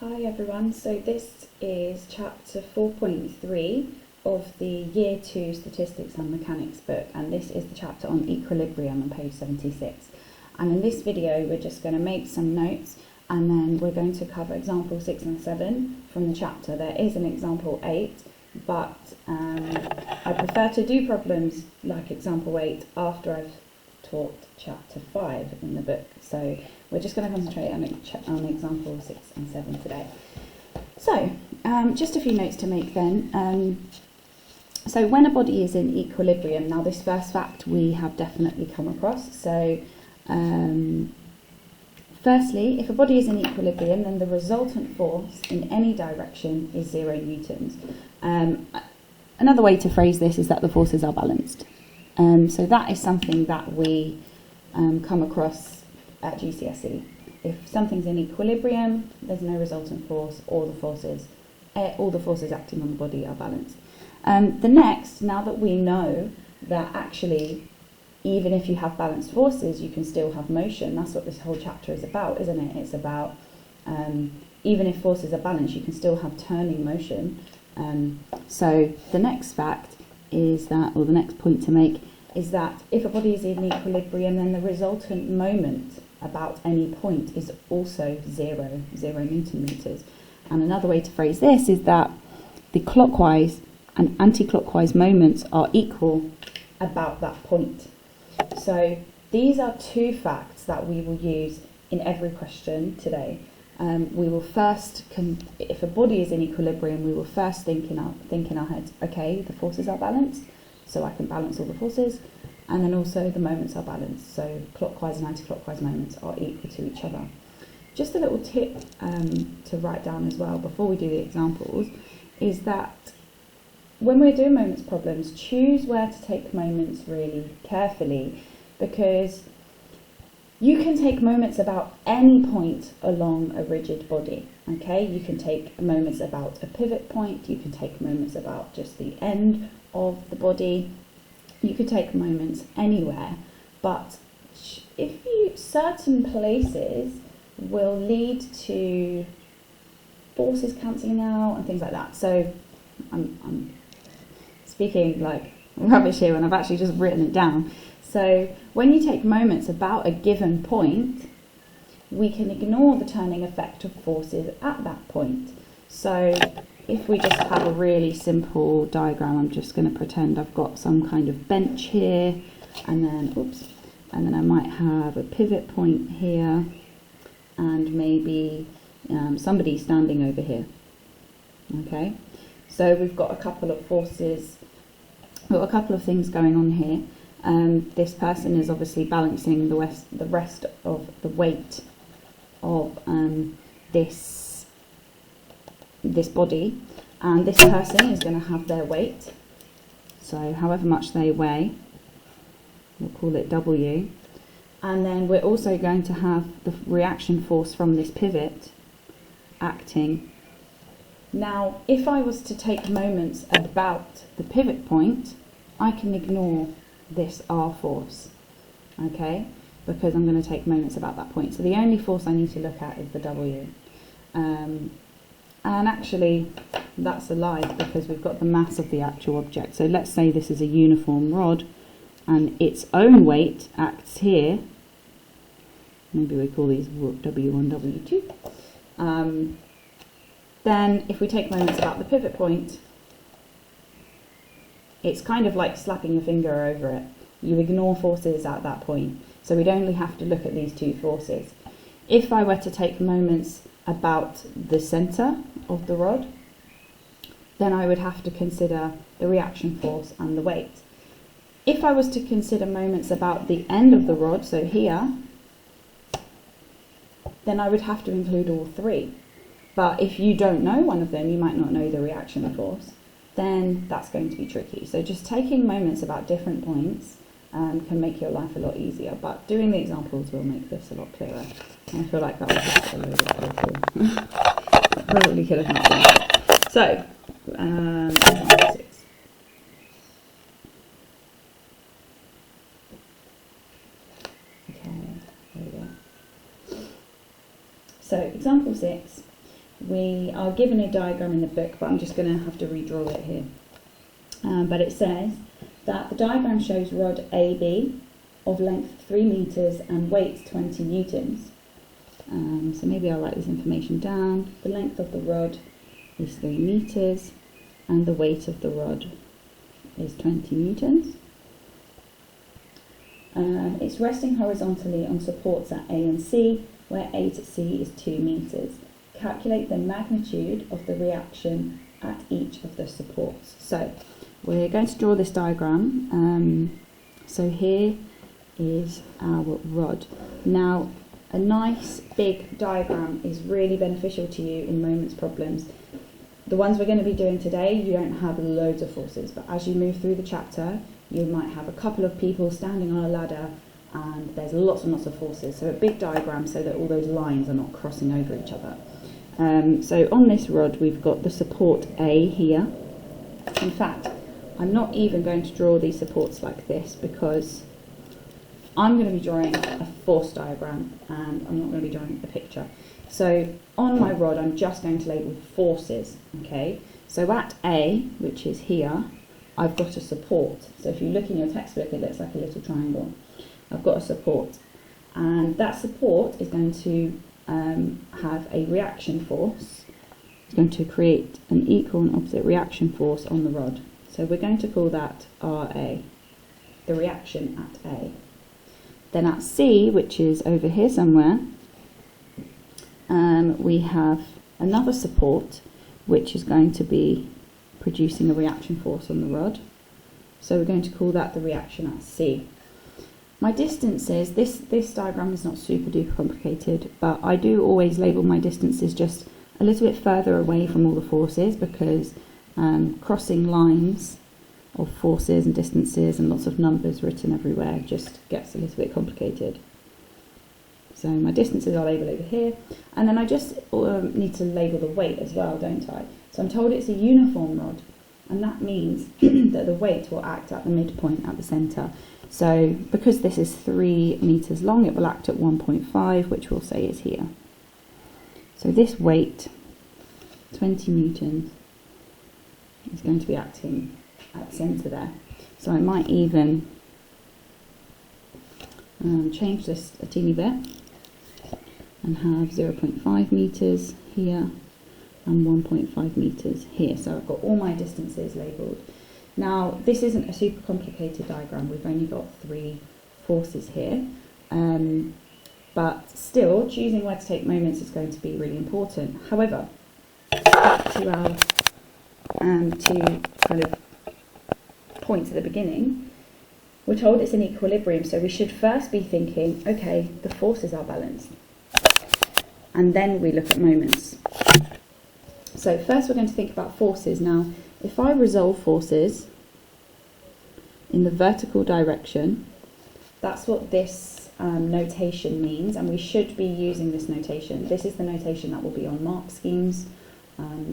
Hi everyone, so this is chapter 4.3 of the Year 2 Statistics and Mechanics book, and this is the chapter on equilibrium on page 76. And in this video we're just going to make some notes and then we're going to cover example 6 and 7 from the chapter. There is an example 8, but I prefer to do problems like example 8 after I've taught chapter 5 in the book. So we're just going to concentrate on example 6 and 7 today. So, just a few notes to make then. So when a body is in equilibrium, now this first fact we have definitely come across. So, firstly, if a body is in equilibrium, then the resultant force in any direction is 0 newtons. Another way to phrase this is that the forces are balanced. So that is something that we come across at GCSE. If something's in equilibrium, there's no resultant force, or all the forces acting on the body are balanced. The next, now that we know that actually even if you have balanced forces, you can still have motion. That's what this whole chapter is about, isn't it? It's about even if forces are balanced, you can still have turning motion. So the next fact is that, or the next point to make, is that if a body is in equilibrium, then the resultant moment about any point is also 0 Newton meters. And another way to phrase this is that the clockwise and anti-clockwise moments are equal about that point. So these are two facts that we will use in every question today. We will first, if a body is in equilibrium, we will first think in our heads, okay, the forces are balanced, so I can balance all the forces, and then also the moments are balanced, so clockwise and anti-clockwise moments are equal to each other. Just a little tip to write down as well before we do the examples is that when we're doing moments problems, choose where to take moments really carefully, because you can take moments about any point along a rigid body, okay? You can take moments about a pivot point, you can take moments about just the end of the body, you could take moments anywhere, but certain places will lead to forces cancelling out and things like that. So I'm speaking like rubbish here when I've actually just written it down. So when you take moments about a given point, we can ignore the turning effect of forces at that point. So if we just have a really simple diagram, I'm just going to pretend I've got some kind of bench here, and then I might have a pivot point here, and maybe somebody standing over here. Okay, so we've got a couple of forces, we've got a couple of things going on here. This person is obviously balancing the rest of the weight of this body, and this person is going to have their weight, so however much they weigh, we'll call it W, and then we're also going to have the reaction force from this pivot acting. Now if I was to take moments about the pivot point, I can ignore this R force, okay, because I'm going to take moments about that point. So the only force I need to look at is the W. And actually that's a lie, because we've got the mass of the actual object. So let's say this is a uniform rod and its own weight acts here. Maybe we call these W1, W2. Then if we take moments about the pivot point, it's kind of like slapping your finger over it. You ignore forces at that point. So we'd only have to look at these two forces. If I were to take moments about the centre of the rod, then I would have to consider the reaction force and the weight. If I was to consider moments about the end of the rod, so here, then I would have to include all three. But if you don't know one of them, you might not know the reaction force, then that's going to be tricky. So just taking moments about different points can make your life a lot easier, but doing the examples will make this a lot clearer. I feel like that was just a load of paper. Probably could have not done that. So, example 6. Okay, there we go. So, example 6, we are given a diagram in the book, but I'm just going to have to redraw it here. But it says that the diagram shows rod AB of length 3 metres and weight 20 newtons. So maybe I'll write this information down. The length of the rod is 3 metres and the weight of the rod is 20 newtons. It's resting horizontally on supports at A and C, where A to C is 2 metres. Calculate the magnitude of the reaction at each of the supports. So we're going to draw this diagram. So here is our rod. Now, a nice big diagram is really beneficial to you in moments problems. The ones we're going to be doing today, you don't have loads of forces, but as you move through the chapter, you might have a couple of people standing on a ladder and there's lots and lots of forces. So a big diagram so that all those lines are not crossing over each other. So on this rod, we've got the support A here. In fact, I'm not even going to draw these supports like this because I'm going to be drawing a force diagram and I'm not going to be drawing a picture. So on my rod, I'm just going to label forces, okay? So at A, which is here, I've got a support. So if you look in your textbook, it looks like a little triangle. I've got a support. And that support is going to have a reaction force. It's going to create an equal and opposite reaction force on the rod. So we're going to call that RA, the reaction at A. Then at C, which is over here somewhere, we have another support which is going to be producing a reaction force on the rod. So we're going to call that the reaction at C. My distances, this diagram is not super duper complicated, but I do always label my distances just a little bit further away from all the forces because crossing lines of forces and distances and lots of numbers written everywhere just gets a little bit complicated. So my distances are labelled over here, and then I just need to label the weight as well, don't I? So I'm told it's a uniform rod, and that means that the weight will act at the midpoint at the centre. So because this is 3 metres long, it will act at 1.5, which we'll say is here. So this weight, 20 newtons, is going to be acting at the centre there. So I might even change this a teeny bit and have 0.5 metres here and 1.5 metres here. So I've got all my distances labelled. Now, this isn't a super complicated diagram. We've only got 3 forces here. But still, choosing where to take moments is going to be really important. However, back to our two kind of points at the beginning, we're told it's in equilibrium, so we should first be thinking, okay, the forces are balanced. And then we look at moments. So first we're going to think about forces. Now, if I resolve forces in the vertical direction, that's what this notation means, and we should be using this notation. This is the notation that will be on mark schemes,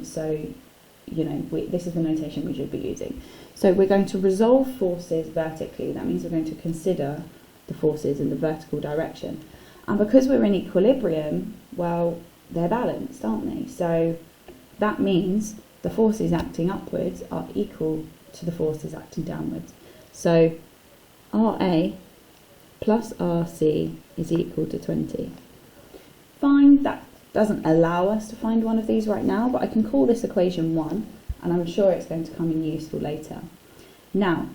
so you know, this is the notation we should be using. So we're going to resolve forces vertically. That means we're going to consider the forces in the vertical direction. And because we're in equilibrium, well, they're balanced, aren't they? So that means the forces acting upwards are equal to the forces acting downwards. So RA plus RC is equal to 20. Fine, that doesn't allow us to find one of these right now, but I can call this equation 1, and I'm sure it's going to come in useful later. Now,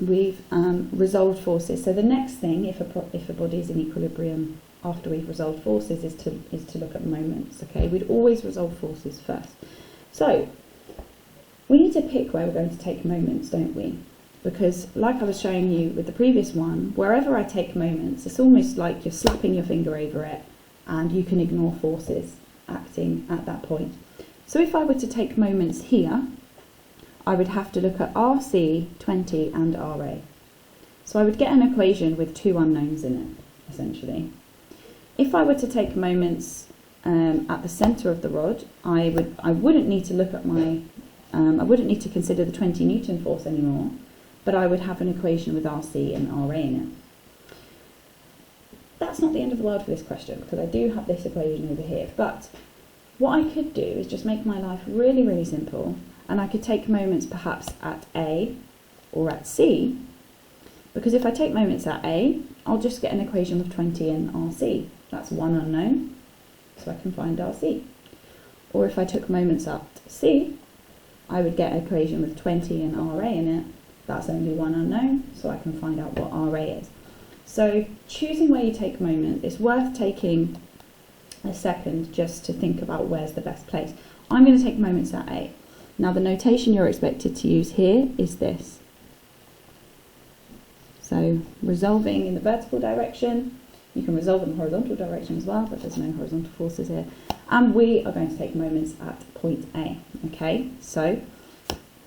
we've resolved forces. So the next thing, if a body is in equilibrium after we've resolved forces, is to look at moments. Okay, we'd always resolve forces first. So we need to pick where we're going to take moments, don't we? Because like I was showing you with the previous one, wherever I take moments, it's almost like you're slapping your finger over it and you can ignore forces acting at that point. So if I were to take moments here, I would have to look at RC, 20 and RA. So I would get an equation with 2 unknowns in it, essentially. If I were to take moments at the centre of the rod, I wouldn't need to look at I wouldn't need to consider the 20 Newton force anymore, but I would have an equation with RC and RA in it. That's not the end of the world for this question, because I do have this equation over here, but what I could do is just make my life really, really simple, and I could take moments perhaps at A or at C, because if I take moments at A, I'll just get an equation of 20 in RC. That's one unknown, so I can find RC. Or if I took moments at C, I would get an equation with 20 and RA in it. That's only one unknown, so I can find out what RA is. So choosing where you take moment, it's worth taking a second just to think about where's the best place. I'm going to take moments at A. Now the notation you're expected to use here is this. So resolving in the vertical direction, you can resolve in the horizontal direction as well, but there's no horizontal forces here. And we are going to take moments at point A, okay? So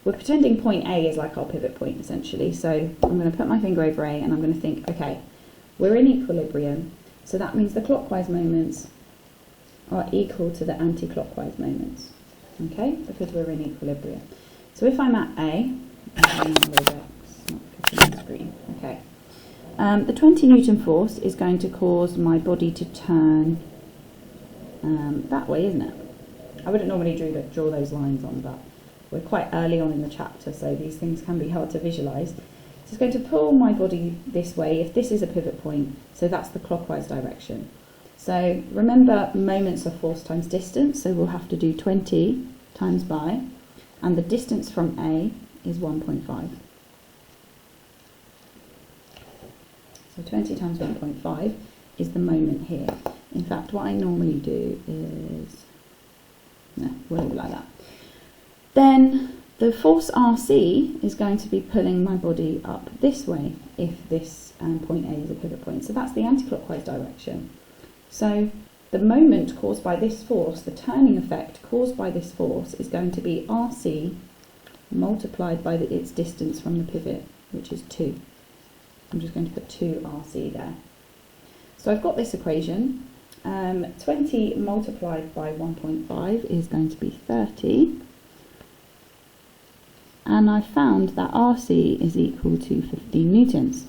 we're pretending point A is like our pivot point essentially. So I'm going to put my finger over A and I'm going to think, okay, we're in equilibrium. So that means the clockwise moments are equal to the anti-clockwise moments, okay? Because we're in equilibrium. So if I'm at A, okay. The 20 Newton force is going to cause my body to turn that way, isn't it? I wouldn't normally draw those lines on, but we're quite early on in the chapter, so these things can be hard to visualise. So it's going to pull my body this way if this is a pivot point, so that's the clockwise direction. So remember, moments are force times distance, so we'll have to do 20 times by, and the distance from A is 1.5. So 20 times 1.5 is the moment here. In fact, what I normally do is, no, we'll leave it like that. Then the force RC is going to be pulling my body up this way if this point A is a pivot point. So that's the anti-clockwise direction. So the moment caused by this force, the turning effect caused by this force, is going to be RC multiplied by its distance from the pivot, which is 2. I'm just going to put 2 RC there. So I've got this equation. 20 multiplied by 1.5 is going to be 30. And I found that RC is equal to 15 newtons.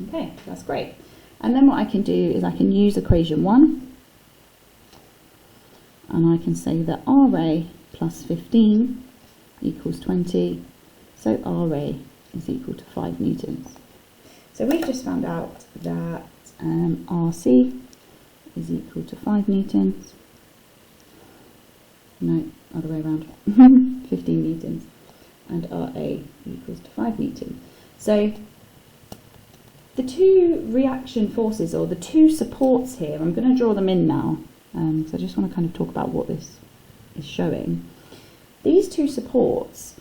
Okay, that's great. And then what I can do is I can use equation 1. And I can say that RA plus 15 equals 20. So RA is equal to 5 newtons. So we've just found out that RC is equal to 5 newtons. No, other way around. 15 newtons. And RA equals to 5 newtons. So the two reaction forces, or the two supports here, I'm going to draw them in now, because I just want to kind of talk about what this is showing. These two supports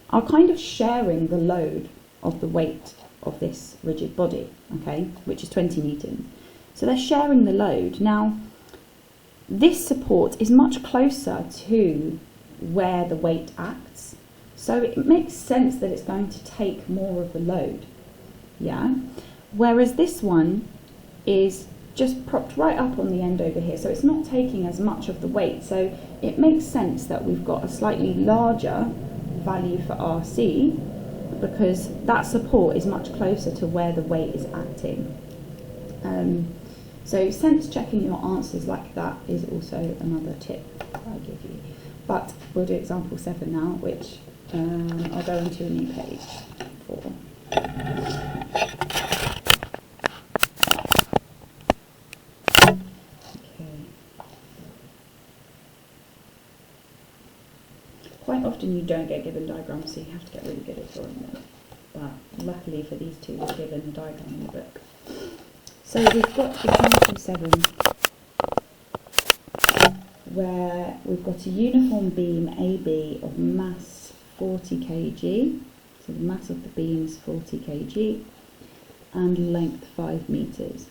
are kind of sharing the load of the weight of this rigid body, okay, which is 20 newtons. So they're sharing the load. Now, this support is much closer to where the weight acts, so it makes sense that it's going to take more of the load, yeah? Whereas this one is just propped right up on the end over here, so it's not taking as much of the weight, so it makes sense that we've got a slightly larger value for RC, because that support is much closer to where the weight is acting. So sense checking your answers like that is also another tip I give you. But we'll do example 7 now, which I'll go into a new page for. Quite often you don't get given diagrams, so you have to get really good at drawing them. But luckily for these two, we're given a diagram in the book. So we've got example 7, where we've got a uniform beam AB of mass 40 kg. So the mass of the beam is 40 kg and length 5 meters.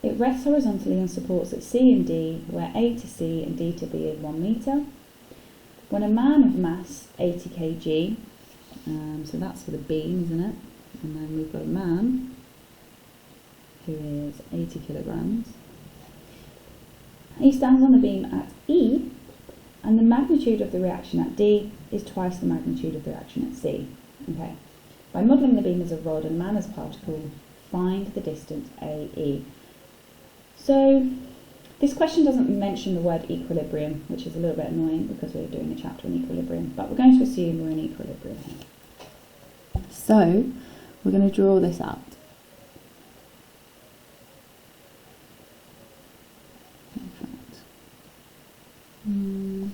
It rests horizontally on supports at C and D, where A to C and D to B is 1 meter. When a man of mass 80 kg, so that's for the beam, isn't it? And then we've got a man who is 80 kilograms. He stands on the beam at E, and the magnitude of the reaction at D is twice the magnitude of the reaction at C. Okay. By modelling the beam as a rod and man as a particle, find the distance AE. So This question doesn't mention the word equilibrium, which is a little bit annoying because we're doing a chapter on equilibrium, but we're going to assume we're in equilibrium here. So we're going to draw this out. Do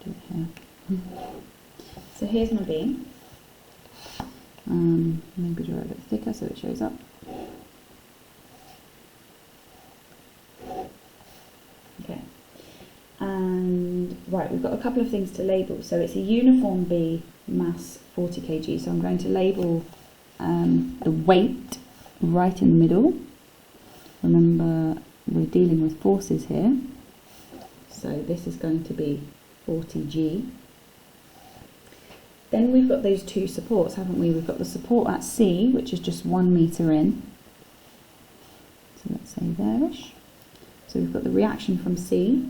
it here. So here's my beam. Maybe draw it a bit thicker so it shows up. Okay. And right, we've got a couple of things to label. So it's a uniform B, mass 40 kg. So I'm going to label the weight right in the middle. Remember, we're dealing with forces here. So this is going to be 40g. Then we've got those two supports, haven't we? We've got the support at C, which is just 1 metre in. So let's say there-ish. So we've got the reaction from C,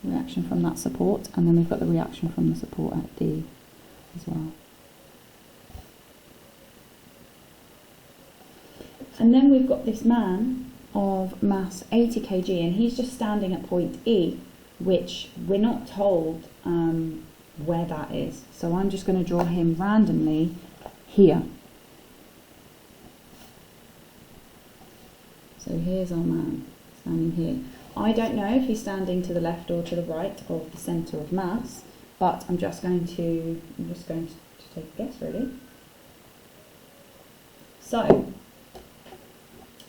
reaction from that support, and then we've got the reaction from the support at D as well. And then we've got this man of mass 80 kg, and he's just standing at point E, which we're not told where that is. So I'm just going to draw him randomly here. So here's our man standing here. I don't know if he's standing to the left or to the right of the centre of mass, but I'm just going to take a guess, really. So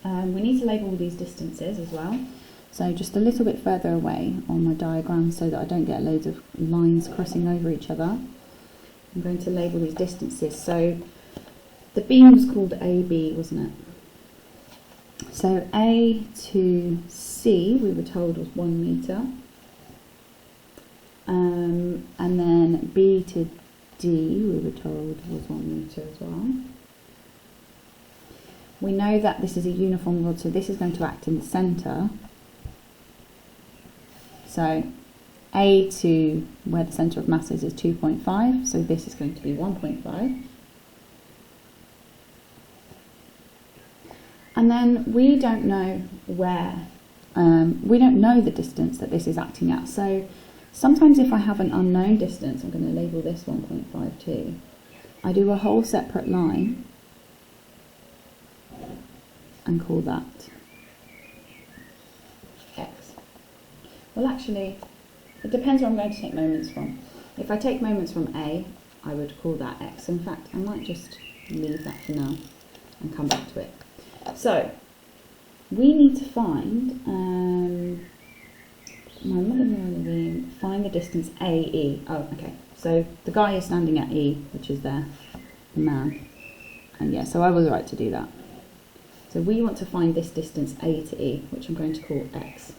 we need to label all these distances as well. So just a little bit further away on my diagram so that I don't get loads of lines crossing over each other. I'm going to label these distances. So the beam was called AB, wasn't it? So A to C, we were told, was 1 metre. And then B to D, we were told, was 1 metre as well. We know that this is a uniform rod, so this is going to act in the centre. So A to where the centre of mass is 2.5, so this is going to be 1.5. And then we don't know where, we don't know the distance that this is acting at. So sometimes if I have an unknown distance, I'm going to label this 1.52. I do a whole separate line and call that x. Well, actually, it depends where I'm going to take moments from. If I take moments from A, I would call that x. In fact, I might just leave that for now and come back to it. So, we need to find, find the distance AE. Oh, okay. So, the guy is standing at E, which is there, the man. And yeah, so I was right to do that. So we want to find this distance A to E, which I'm going to call x.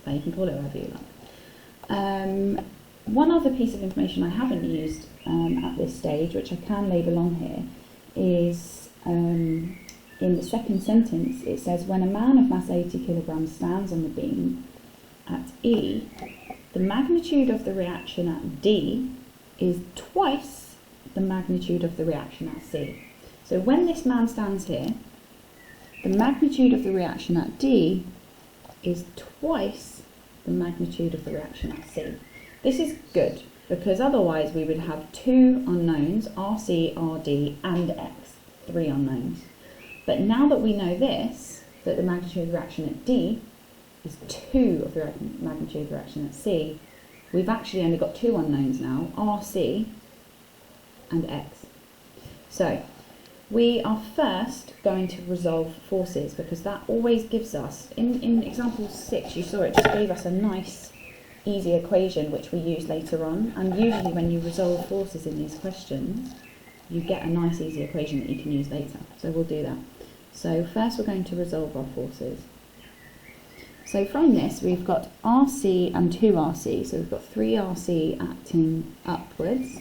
But you can call it whatever you like. One other piece of information I haven't used at this stage, which I can label on here, is in the second sentence it says, when a man of mass 80 kilograms stands on the beam at E, the magnitude of the reaction at D is twice the magnitude of the reaction at C. So when this man stands here, the magnitude of the reaction at D is twice the magnitude of the reaction at C. This is good because otherwise we would have two unknowns, RC, RD and X, 3 unknowns. But now that we know this, that the magnitude of the reaction at D is 2 of the magnitude of the reaction at C, we've actually only got 2 unknowns now, RC and X. So we are first going to resolve forces because that always gives us, in example 6 you saw it just gave us a nice easy equation which we use later on, and usually when you resolve forces in these questions you get a nice easy equation that you can use later. So we'll do that. So first we're going to resolve our forces. So from this we've got RC and 2RC, so we've got 3RC acting upwards,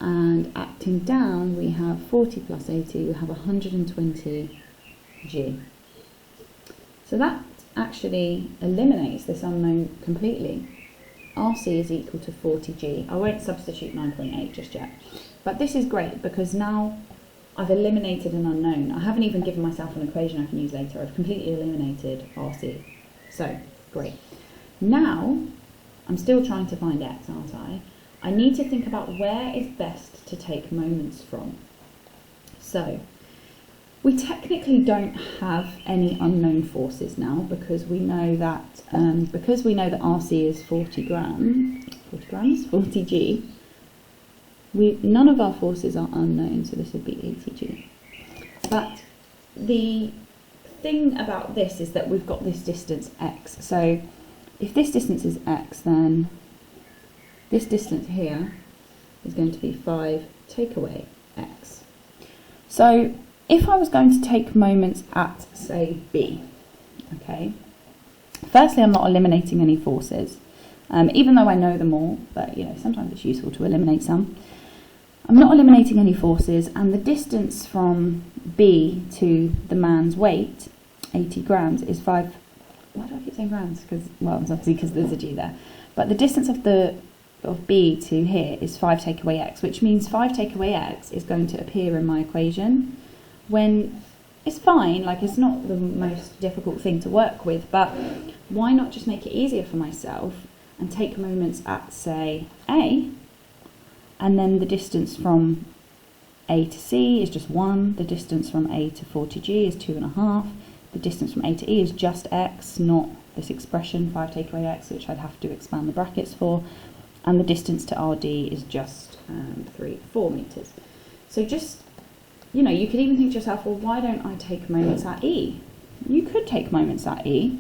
and acting down we have 40 plus 80, we have 120 G. So that actually eliminates this unknown completely. RC is equal to 40 G. I won't substitute 9.8 just yet, but this is great because now I've eliminated an unknown. I haven't even given myself an equation I can use later. I've completely eliminated RC. So, great. Now, I'm still trying to find x, aren't I? I need to think about where is best to take moments from. So, we technically don't have any unknown forces now because we know that RC is 40 G. None of our forces are unknown, so this would be 80 G. But the thing about this is that we've got this distance x. So if this distance is x, then this distance here is going to be 5 take away x. So if I was going to take moments at, say, B, okay, firstly I'm not eliminating any forces, even though I know them all, but sometimes it's useful to eliminate some. I'm not eliminating any forces, and the distance from B to the man's weight, 80 grams, is 5. Why do I keep saying grams? It's obviously because there's a G there. But the distance of B to here is 5 take away x, which means 5 take away x is going to appear in my equation when it's fine, it's not the most difficult thing to work with, but why not just make it easier for myself and take moments at, say, A, and then the distance from A to C is just 1, the distance from A to 40G is 2.5, the distance from A to E is just x, not this expression 5 take away x, which I'd have to expand the brackets for, and the distance to RD is just 4 meters. So just, you could even think to yourself, well, why don't I take moments at E? You could take moments at E.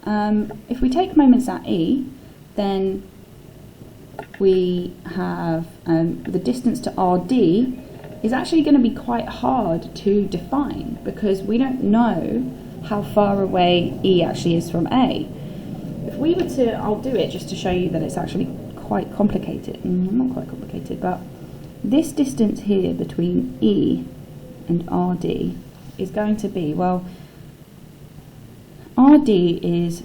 If we take moments at E, then we have the distance to RD is actually going to be quite hard to define because we don't know how far away E actually is from A. If we were to, I'll do it just to show you that it's actually quite complicated, not quite complicated, but this distance here between E and RD is going to be, well, RD is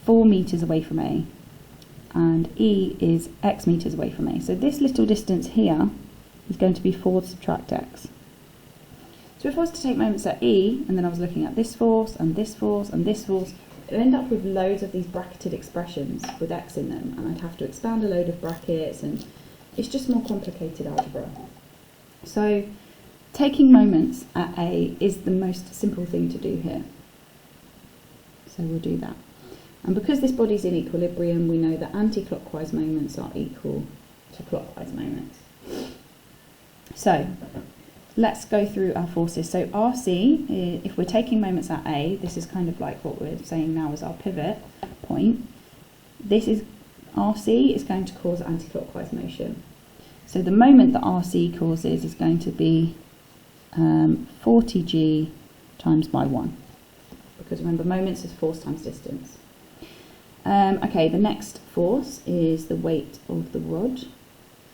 4 meters away from A, and E is x meters away from A. So this little distance here is going to be 4 subtract x. So if I was to take moments at E, and then I was looking at this force, and this force, and this force, it would end up with loads of these bracketed expressions with x in them, and I'd have to expand a load of brackets, and it's just more complicated algebra. So taking moments at A is the most simple thing to do here. So we'll do that. And because this body's in equilibrium, we know that anti-clockwise moments are equal to clockwise moments. So let's go through our forces. So RC, if we're taking moments at A, this is kind of like what we're saying now is our pivot point. This is RC is going to cause anti-clockwise motion. So the moment that RC causes is going to be 40G times by 1. Because remember, moments is force times distance. Okay, the next force is the weight of the rod,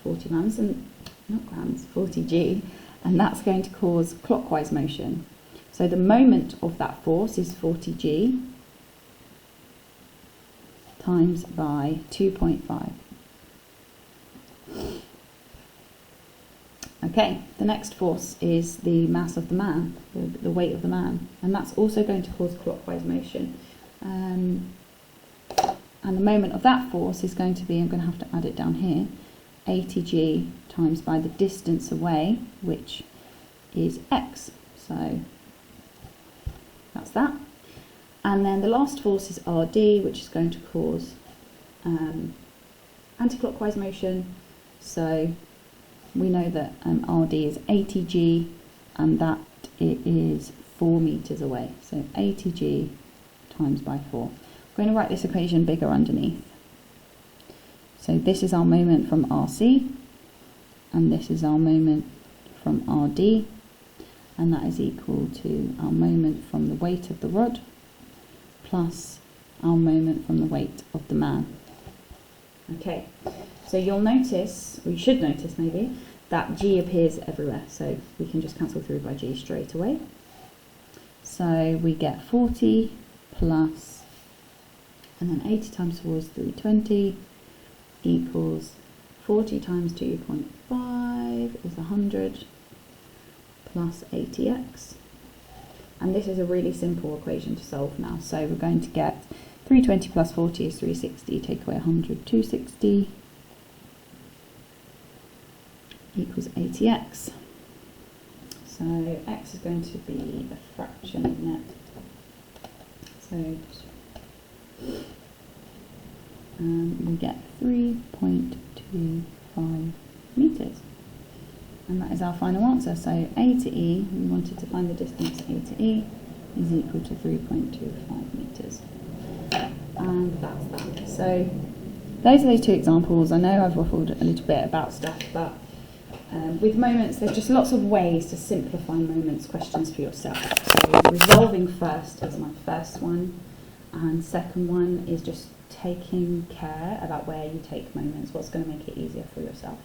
40 grams, and not grams, 40G, and that's going to cause clockwise motion. So the moment of that force is 40G times by 2.5. Okay, the next force is the mass of the man, the weight of the man, and that's also going to cause clockwise motion. And the moment of that force is going to be, I'm going to have to add it down here, 80G times by the distance away, which is x. So that's that. And then the last force is RD, which is going to cause anti-clockwise motion. So we know that RD is 80G and that it is 4 meters away. So 80G times by 4. I'm going to write this equation bigger underneath. So this is our moment from RC, and this is our moment from RD, and that is equal to our moment from the weight of the rod plus our moment from the weight of the man. Okay, so you'll notice, or you should notice maybe, that G appears everywhere, so we can just cancel through by G straight away. So we get 40 plus, and then 80 times 4 is 320, equals 40 times 2.5, 5 is 100 plus 80x. And this is a really simple equation to solve now. So we're going to get 320 plus 40 is 360, take away 100, 260 equals 80x. So x is going to be a fraction, isn't it? So we get 3.25 metres. And that is our final answer. So A to E, we wanted to find the distance A to E, is equal to 3.25 metres. And that's that. So those are those two examples. I know I've waffled a little bit about stuff, but with moments, there's just lots of ways to simplify moments questions for yourself. So resolving first is my first one, and second one is just taking care about where you take moments, what's going to make it easier for yourself.